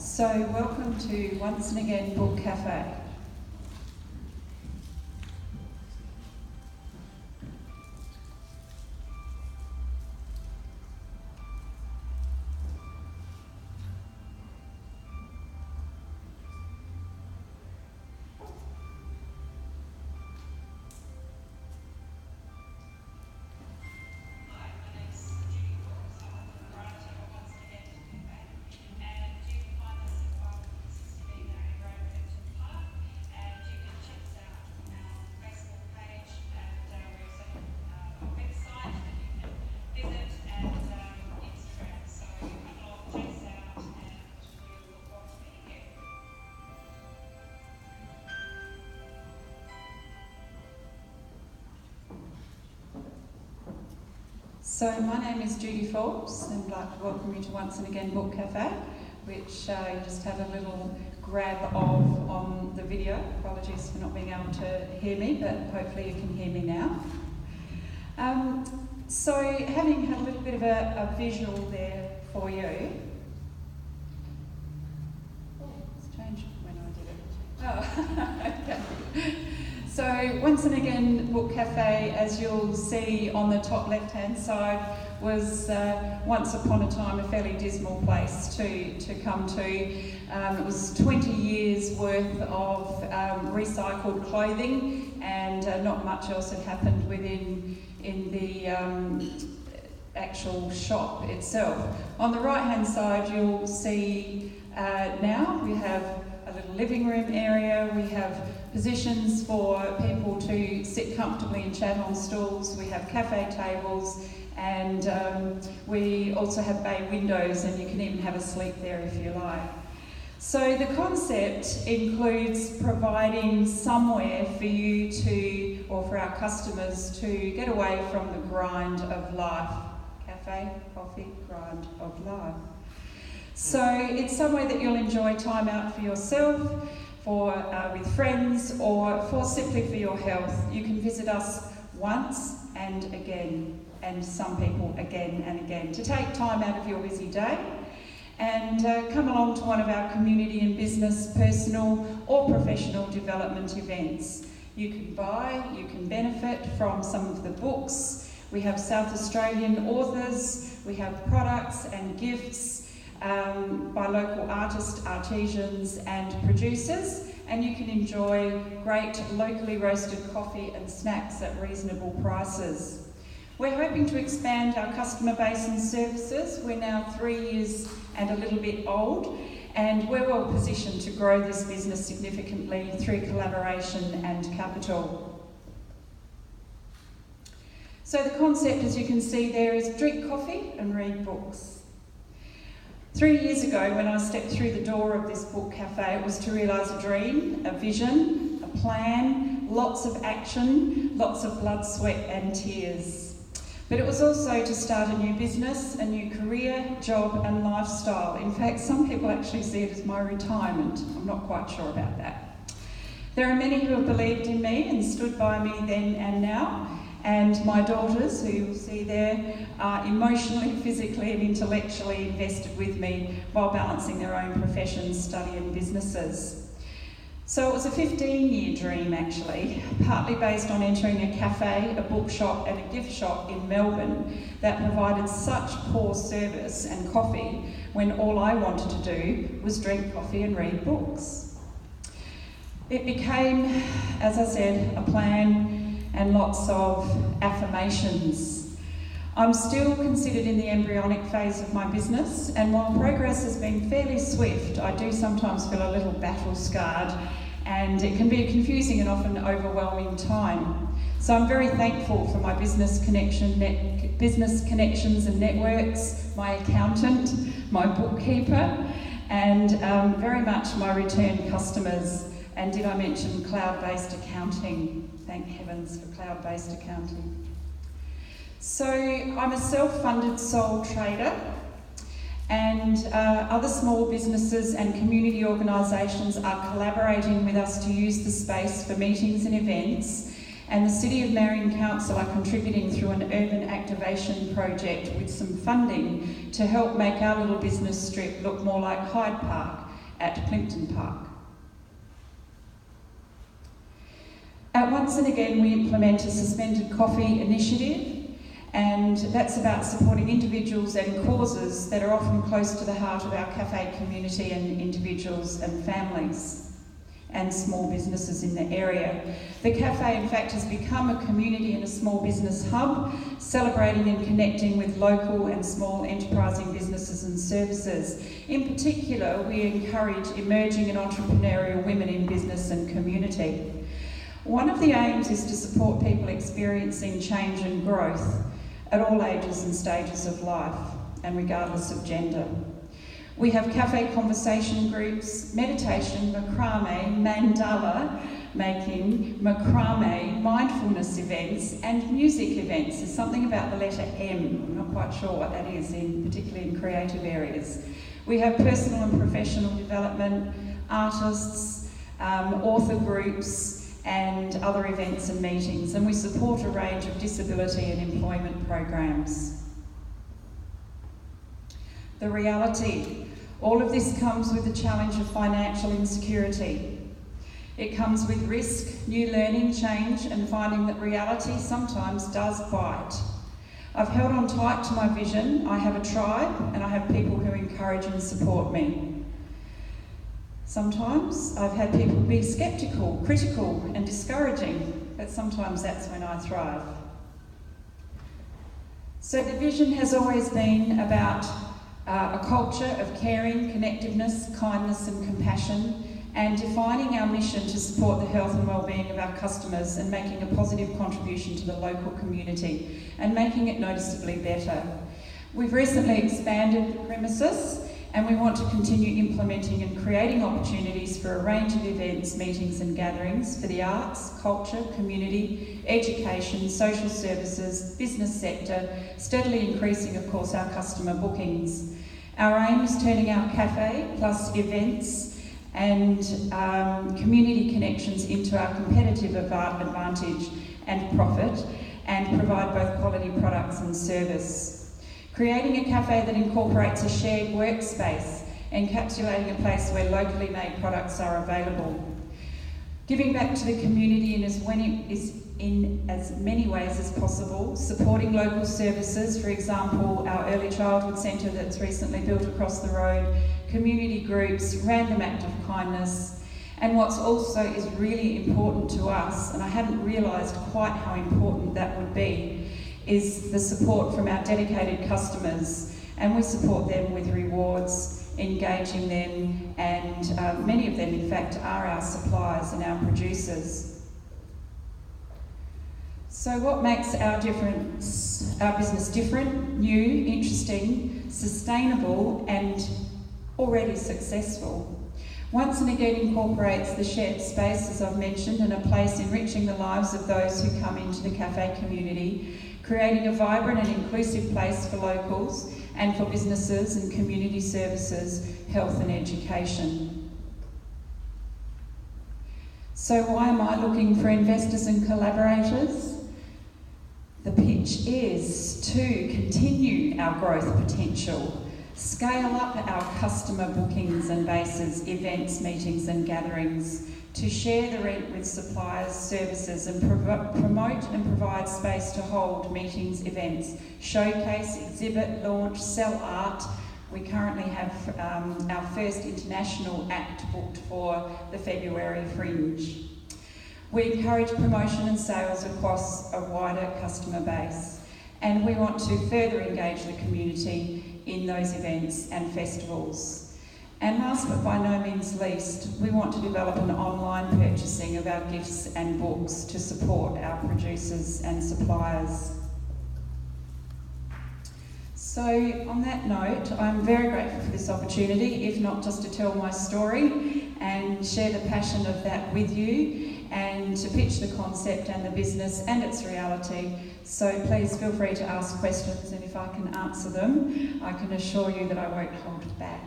So welcome to Once and Again Book Cafe. So my name is Judy Forbes, and I'd like to welcome you to Once and Again Book Cafe, which you just have a little grab of on the video. Apologies for not being able to hear me, but hopefully you can hear me now. So having had a little bit of a visual there for you. Oh, it's changed when I did it. Oh, okay. So Once and Again Book Cafe, as you'll see on the top left-hand side, was once upon a time a fairly dismal place to come to. It was 20 years worth of recycled clothing, and not much else had happened in the actual shop itself. On the right-hand side, you'll see now we have a little living room area. We have positions for people to sit comfortably and chat on stools. We have cafe tables, and we also have bay windows, and you can even have a sleep there if you like. So the concept includes providing somewhere for you to, or for our customers to get away from the grind of life. Cafe, coffee, grind of life. So it's somewhere that you'll enjoy time out for yourself, with friends, or simply for your health. You can visit us once and again, and some people again and again, to take time out of your busy day and come along to one of our community and business, personal or professional development events. You can benefit from some of the books. We have South Australian authors, we have products and gifts by local artists, artisans and producers, and you can enjoy great locally roasted coffee and snacks at reasonable prices. We're hoping to expand our customer base and services. We're now 3 years and a little bit old, and we're well positioned to grow this business significantly through collaboration and capital. So the concept, as you can see there, is drink coffee and read books. 3 years ago, when I stepped through the door of this book cafe, it was to realise a dream, a vision, a plan, lots of action, lots of blood, sweat and tears. But it was also to start a new business, a new career, job and lifestyle. In fact, some people actually see it as my retirement. I'm not quite sure about that. There are many who have believed in me and stood by me then and now. And my daughters, who you'll see there, are emotionally, physically and intellectually invested with me while balancing their own professions, study and businesses. So it was a 15-year dream actually, partly based on entering a cafe, a bookshop and a gift shop in Melbourne that provided such poor service and coffee when all I wanted to do was drink coffee and read books. It became, as I said, a plan and lots of affirmations. I'm still considered in the embryonic phase of my business, and while progress has been fairly swift, I do sometimes feel a little battle-scarred, and it can be a confusing and often overwhelming time. So I'm very thankful for my business connections and networks, my accountant, my bookkeeper, and very much my return customers. And did I mention cloud-based accounting? Thank heavens for cloud-based accounting. So I'm a self-funded sole trader, and other small businesses and community organisations are collaborating with us to use the space for meetings and events, and the City of Marion Council are contributing through an urban activation project with some funding to help make our little business strip look more like Hyde Park, at Plimpton Park. At Once and Again, we implement a suspended coffee initiative, and that's about supporting individuals and causes that are often close to the heart of our cafe community and individuals and families and small businesses in the area. The cafe, in fact, has become a community and a small business hub, celebrating and connecting with local and small enterprising businesses and services. In particular, we encourage emerging and entrepreneurial women in business and community. One of the aims is to support people experiencing change and growth at all ages and stages of life, and regardless of gender. We have cafe conversation groups, meditation, macrame, mandala making, macrame, mindfulness events, and music events. There's something about the letter M. I'm not quite sure what that is, particularly in creative areas. We have personal and professional development, artists, author groups, and other events and meetings, and we support a range of disability and employment programs. The reality, all of this comes with the challenge of financial insecurity. It comes with risk, new learning, change, and finding that reality sometimes does bite. I've held on tight to my vision. I have a tribe, and I have people who encourage and support me. Sometimes I've had people be sceptical, critical, and discouraging, but sometimes that's when I thrive. So the vision has always been about a culture of caring, connectiveness, kindness, and compassion, and defining our mission to support the health and well-being of our customers and making a positive contribution to the local community and making it noticeably better. We've recently expanded the premises, and we want to continue implementing and creating opportunities for a range of events, meetings and gatherings for the arts, culture, community, education, social services, business sector, steadily increasing, of course, our customer bookings. Our aim is turning our cafe plus events and community connections into our competitive advantage and profit, and provide both quality products and service. Creating a cafe that incorporates a shared workspace, encapsulating a place where locally made products are available. Giving back to the community in as many ways as possible, supporting local services, for example, our early childhood centre that's recently built across the road, community groups, random act of kindness, and what's also is really important to us, and I hadn't realised quite how important that would be, is the support from our dedicated customers, and we support them with rewards, engaging them, and many of them in fact are our suppliers and our producers. So what makes our business different, new, interesting, sustainable, and already successful? Once and Again incorporates the shared space, as I've mentioned, and a place enriching the lives of those who come into the cafe community, creating a vibrant and inclusive place for locals and for businesses and community services, health and education. So why am I looking for investors and collaborators? The pitch is to continue our growth potential, scale up our customer bookings and bases, events, meetings and gatherings, to share the rent with suppliers, services, and promote and provide space to hold meetings, events, showcase, exhibit, launch, sell art. We currently have our first international act booked for the February Fringe. We encourage promotion and sales across a wider customer base, and we want to further engage the community in those events and festivals. And last but by no means least, we want to develop an online purchasing of our gifts and books to support our producers and suppliers. So on that note, I'm very grateful for this opportunity, if not just to tell my story and share the passion of that with you, and to pitch the concept and the business and its reality. So please feel free to ask questions, and if I can answer them, I can assure you that I won't hold back.